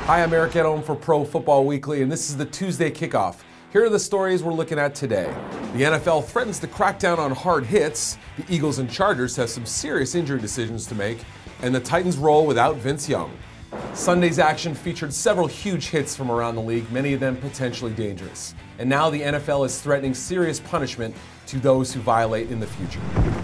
Hi, I'm Eric Edholm for Pro Football Weekly, and this is the Tuesday Kickoff. Here are the stories we're looking at today. The NFL threatens to crack down on hard hits, the Eagles and Chargers have some serious injury decisions to make, and the Titans roll without Vince Young. Sunday's action featured several huge hits from around the league, many of them potentially dangerous. And now the NFL is threatening serious punishment to those who violate in the future.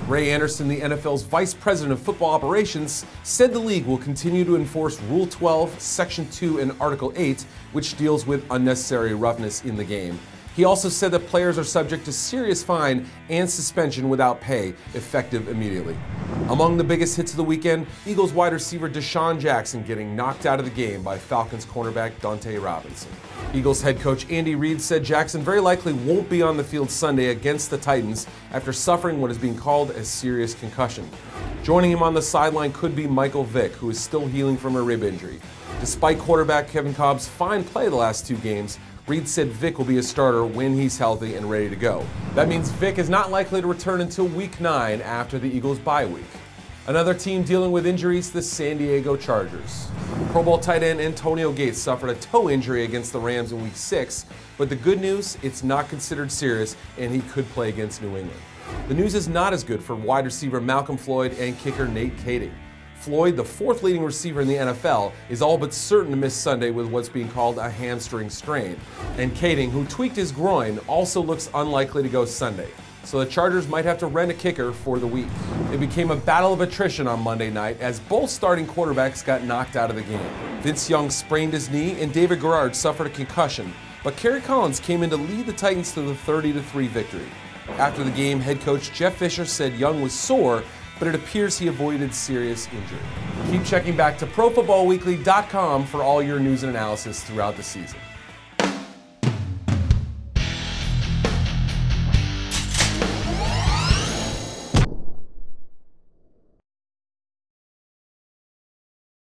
Ray Anderson, the NFL's Vice President of Football Operations, said the league will continue to enforce Rule 12, Section 2, and Article 8, which deals with unnecessary roughness in the game. He also said that players are subject to serious fine and suspension without pay, effective immediately. Among the biggest hits of the weekend, Eagles wide receiver DeSean Jackson getting knocked out of the game by Falcons cornerback Donte Robinson. Eagles head coach Andy Reid said Jackson very likely won't be on the field Sunday against the Titans after suffering what is being called a serious concussion. Joining him on the sideline could be Michael Vick, who is still healing from a rib injury. Despite quarterback Kevin Kolb's fine play the last two games, Reid said Vick will be a starter when he's healthy and ready to go. That means Vick is not likely to return until Week 9 after the Eagles' bye week. Another team dealing with injuries, the San Diego Chargers. Pro Bowl tight end Antonio Gates suffered a toe injury against the Rams in Week 6, but the good news, it's not considered serious and he could play against New England. The news is not as good for wide receiver Malcolm Floyd and kicker Nate Kaeding. Floyd, the fourth leading receiver in the NFL, is all but certain to miss Sunday with what's being called a hamstring strain. And Kaeding, who tweaked his groin, also looks unlikely to go Sunday. So the Chargers might have to rent a kicker for the week. It became a battle of attrition on Monday night as both starting quarterbacks got knocked out of the game. Vince Young sprained his knee and David Garrard suffered a concussion, but Kerry Collins came in to lead the Titans to the 30-3 victory. After the game, head coach Jeff Fisher said Young was sore, but it appears he avoided serious injury. Keep checking back to ProFootballWeekly.com for all your news and analysis throughout the season.